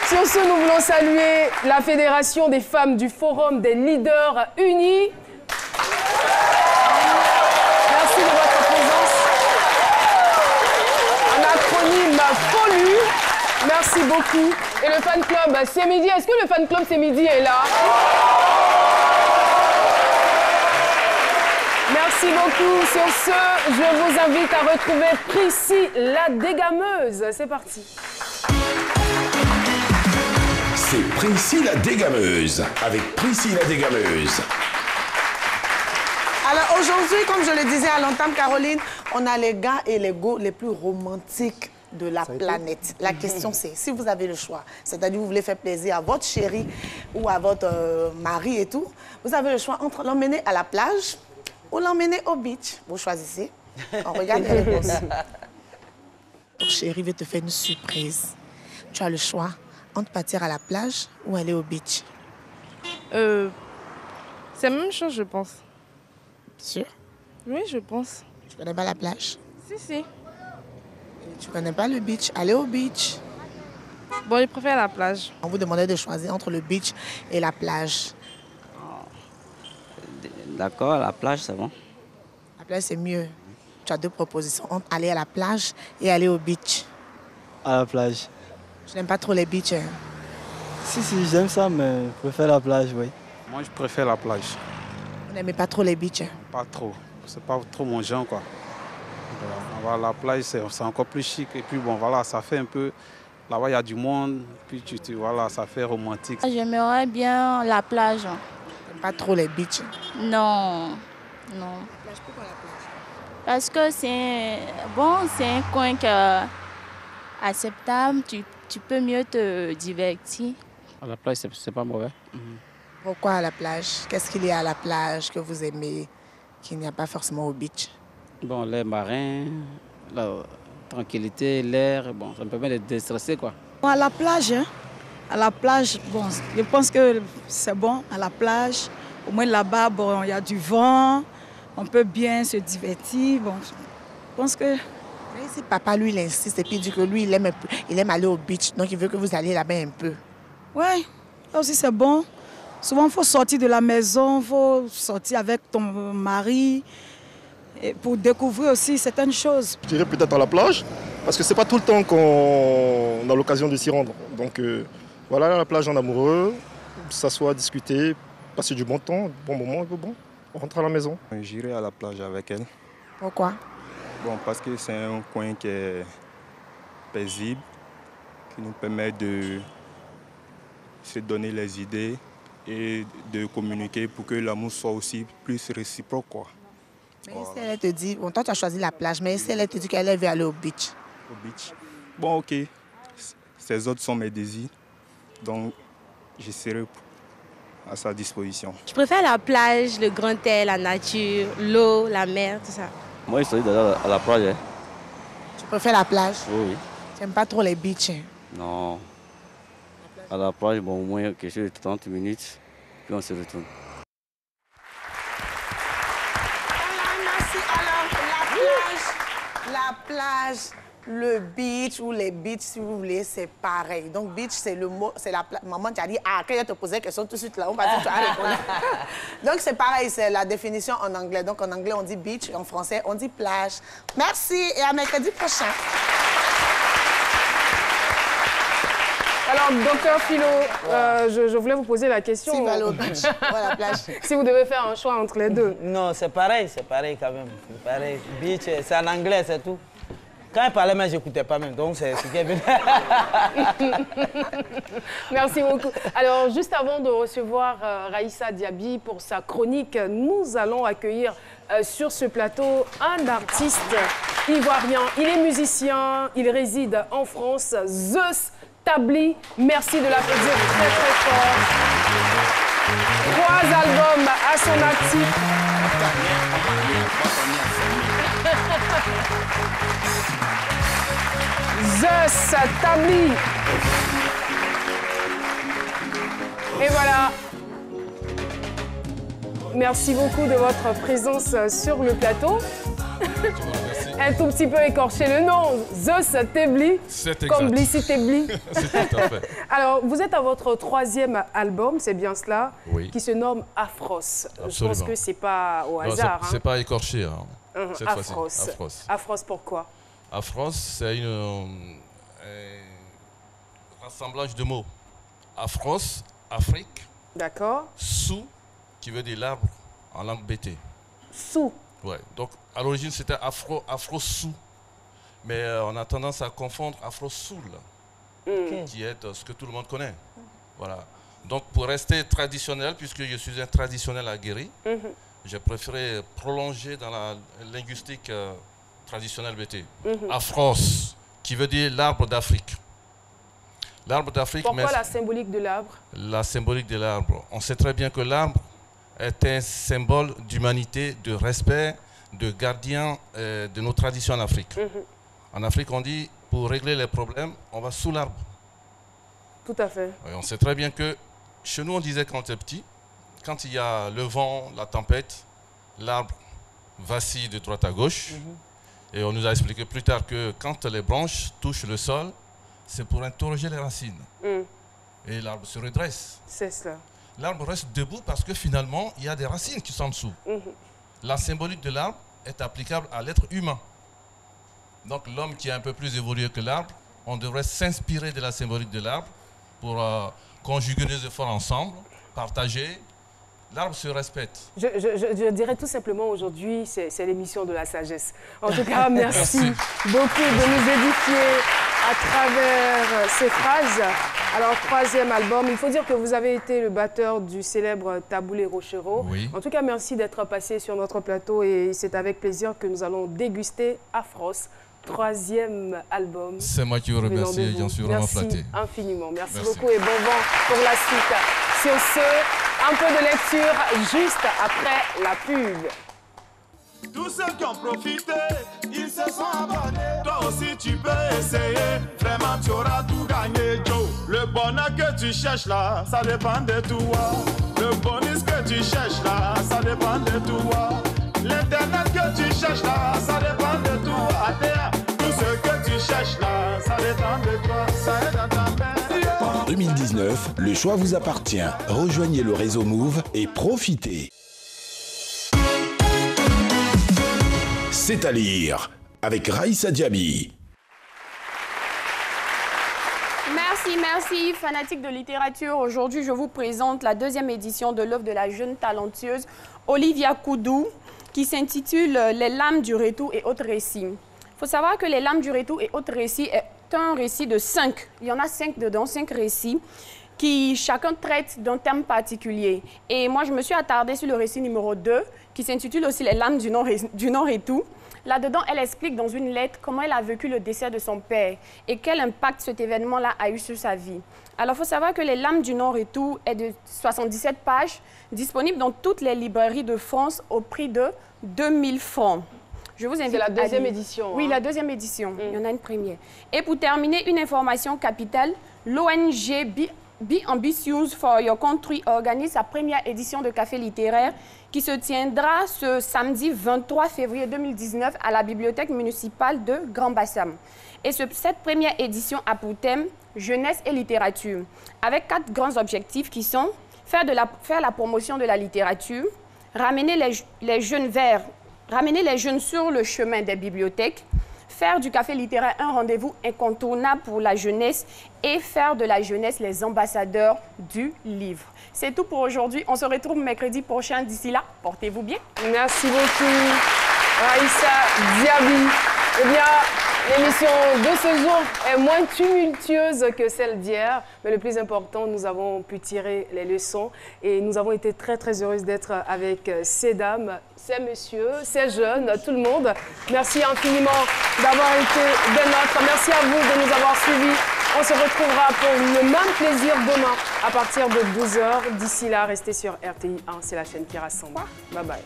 Sur ce, nous voulons saluer la Fédération des femmes du Forum des leaders unis. Merci de votre présence. Un acronyme FOLU. Merci beaucoup. Et le fan club, c'est midi. Est-ce que le fan club, c'est midi, est là? Merci beaucoup. Sur ce, je vous invite à retrouver Prissy la dégameuse. C'est parti. C'est Prissy la dégameuse, avec Prissy la dégameuse. Alors aujourd'hui, comme je le disais à l'entame, Caroline, on a les gars et les go les plus romantiques de la planète. La question c'est, si vous avez le choix, c'est-à-dire vous voulez faire plaisir à votre chéri ou à votre mari et tout, vous avez le choix entre l'emmener à la plage ou l'emmener au beach. Vous choisissez. On regarde les réponses. Ton chéri veut te faire une surprise. Tu as le choix entre partir à la plage ou aller au beach. C'est la même chose, je pense. Sûr? Oui, je pense. Tu connais pas la plage? Si. Et tu connais pas le beach? Allez au beach. Bon, je préfère la plage. On vous demandait de choisir entre le beach et la plage. D'accord, la plage, c'est bon. La plage, c'est mieux. Tu as deux propositions entre aller à la plage et aller au beach. À la plage. Je n'aime pas trop les beaches. Hein. Si, j'aime ça, mais je préfère la plage, oui. Moi, je préfère la plage. Vous n'aimez pas trop les beaches? Hein? Pas trop. C'est pas trop mon genre, quoi. Voilà, la plage, c'est encore plus chic. Et puis, bon, voilà, ça fait un peu... Là-bas, il y a du monde. Puis, voilà, ça fait romantique. J'aimerais bien la plage. T'aimes pas trop les beaches? Non. Pourquoi la plage? Parce que c'est... Bon, c'est un coin acceptable. Tu peux mieux te divertir. À la plage, c'est pas mauvais. Pourquoi à la plage? Qu'est-ce qu'il y a à la plage que vous aimez, qu'il n'y a pas forcément au beach? Bon, l'air marin, la tranquillité, l'air, bon, ça me permet de déstresser, quoi. À la plage, hein? À la plage, bon, je pense que c'est bon, à la plage. Au moins là-bas, bon, il y a du vent, on peut bien se divertir, bon, je pense que... Mais si papa, lui, il insiste et puis il dit que lui, il aime aller au beach, donc il veut que vous alliez là-bas un peu. Oui, là aussi c'est bon. Souvent, il faut sortir de la maison, il faut sortir avec ton mari. et pour découvrir aussi certaines choses. Je dirais peut-être à la plage, parce que c'est pas tout le temps qu'on a l'occasion de s'y rendre. Donc voilà, à la plage en amoureux, s'asseoir, discuter, passer du bon temps, bon moment, et bon, on rentre à la maison. J'irai à la plage avec elle. Pourquoi? Bon, parce que c'est un coin qui est paisible, qui nous permet de se donner les idées et de communiquer pour que l'amour soit aussi plus réciproque, quoi. Mais si elle te dit, bon, toi tu as choisi la plage, mais si elle te dit qu'elle veut aller au beach? Au beach. Bon, ok. Ces autres sont mes désirs, donc je serai à sa disposition. Je préfère la plage, le grand air, la nature, l'eau, la mer, tout ça. Moi, je suis d'aller à la plage. Hein. Tu préfères la plage? Oui. Tu n'aimes pas trop les beaches? Hein? Non. À la plage, bon, au moins quelque chose de 30 minutes, puis on se retourne. La plage, le beach ou les beaches, si vous voulez, c'est pareil. Donc, beach, c'est le mot, c'est la plage. Maman, tu as dit, ah, quand elle te posait la question tout de suite, là, on va dire que tu as répondu. Donc, c'est pareil, c'est la définition en anglais. Donc, en anglais, on dit beach, en français, on dit plage. Merci et à mercredi prochain. Alors, docteur Philo, je voulais vous poser la question. Si vous allez au beach ou à la plage. Si vous devez faire un choix entre les deux. Non, c'est pareil quand même. C'est pareil. Beach, c'est en anglais, c'est tout. Quand il parlait, mais je n'écoutais pas même. Donc, c'est ce qui est bien. Merci beaucoup. Alors, juste avant de recevoir Raïssa Diaby pour sa chronique, nous allons accueillir sur ce plateau un artiste ivoirien. Il est musicien, il réside en France, Zeus Tabli. Merci de l'applaudir très très fort. 3 albums à son actif. Zeus Tabli. Et voilà. Merci beaucoup de votre présence sur le plateau. Un tout petit peu écorché le nom, Zeus Tabli, comme Blissi Tabli. C'est tout à fait. Alors, vous êtes à votre 3e album, c'est bien cela, oui, qui se nomme Afros. Absolument. Je pense que c'est pas au hasard. C'est pas écorché, hein, cette Afros. fois-ci. Afros. Afros, pourquoi? Afros, c'est un rassemblage de mots. Afros, Afrique. D'accord. Sou, qui veut dire l'arbre en langue BT. Sou. Ouais, donc à l'origine c'était Afro-Sou, mais on a tendance à confondre Afro-Soul, qui est ce que tout le monde connaît. Voilà. Donc pour rester traditionnel, puisque je suis un traditionnel aguerri, j'ai préféré prolonger dans la linguistique traditionnelle BT. Afros, qui veut dire l'arbre d'Afrique. L'arbre d'Afrique. Pourquoi la symbolique de l'arbre? La symbolique de l'arbre. On sait très bien que l'arbre est un symbole d'humanité, de respect, de gardien de nos traditions en Afrique. En Afrique, on dit, pour régler les problèmes, on va sous l'arbre. Tout à fait. Et on sait très bien que chez nous, on disait quand on était petit, quand il y a le vent, la tempête, l'arbre vacille de droite à gauche. Et on nous a expliqué plus tard que quand les branches touchent le sol, c'est pour interroger les racines. Et l'arbre se redresse. C'est cela. L'arbre reste debout parce que finalement, il y a des racines qui sont en dessous. La symbolique de l'arbre est applicable à l'être humain. Donc l'homme qui est un peu plus évolué que l'arbre, on devrait s'inspirer de la symbolique de l'arbre pour conjuguer les efforts ensemble, partager. L'arbre se respecte. Je dirais tout simplement aujourd'hui, c'est l'émission de la sagesse. En tout cas, merci beaucoup de nous édifier à travers ces phrases. Alors, 3e album, il faut dire que vous avez été le batteur du célèbre Taboulé Rochereau. Oui. En tout cas, merci d'être passé sur notre plateau et c'est avec plaisir que nous allons déguster Afros, 3e album. C'est moi qui vous remercie et j'en suis vraiment flatté. Merci infiniment. Merci beaucoup et bon vent pour la suite. Sur ce, un peu de lecture juste après la pub. Tous ceux qui ont profité, ils se sont abonnés. Toi aussi tu peux essayer, vraiment tu auras tout gagné, Joe. Le bonheur que tu cherches là, ça dépend de toi. Le bonus que tu cherches là, ça dépend de toi. L'internet que tu cherches là, ça dépend de toi. Tout ce que tu cherches là, ça dépend de toi. Ça est dans ta main. En 2019, le choix vous appartient. Rejoignez le réseau Move et profitez. C'est à lire avec Raïssa Diaby. Merci, fanatiques de littérature. Aujourd'hui, je vous présente la deuxième édition de l'œuvre de la jeune talentueuse Olivia Koudou, qui s'intitule « Les lames du retour et autres récits ». Il faut savoir que « Les lames du retour et autres récits » est un récit de 5. Il y en a 5 dedans, 5 récits, qui chacun traite d'un thème particulier. Et moi, je me suis attardée sur le récit numéro 2, qui s'intitule aussi « Les lames du Nord et tout ». Là-dedans, elle explique dans une lettre comment elle a vécu le décès de son père et quel impact cet événement-là a eu sur sa vie. Alors, il faut savoir que Les lames du Nord et tout est de 77 pages, disponible dans toutes les librairies de France au prix de 2000 francs. Je vous invite. C'est la deuxième édition. Oui, hein? la deuxième édition. Il y en a une première. Et pour terminer, une information capitale, l'ONG Be Ambitious for Your Country organise sa première édition de Café littéraire qui se tiendra ce samedi 23 février 2019 à la bibliothèque municipale de Grand-Bassam. Et cette première édition a pour thème jeunesse et littérature, avec 4 grands objectifs qui sont faire la promotion de la littérature, ramener les jeunes sur le chemin des bibliothèques, faire du café littéraire un rendez-vous incontournable pour la jeunesse et faire de la jeunesse les ambassadeurs du livre. C'est tout pour aujourd'hui. On se retrouve mercredi prochain. D'ici là, portez-vous bien. Merci beaucoup, Raïssa Diaby. Eh bien, l'émission de ce jour est moins tumultueuse que celle d'hier, mais le plus important, nous avons pu tirer les leçons et nous avons été très, très heureuses d'être avec ces dames, ces messieurs, ces jeunes, tout le monde. Merci infiniment d'avoir été des nôtres. Merci à vous de nous avoir suivis. On se retrouvera pour le même plaisir demain à partir de 12h. D'ici là, restez sur RTI 1, c'est la chaîne qui rassemble. Bye bye.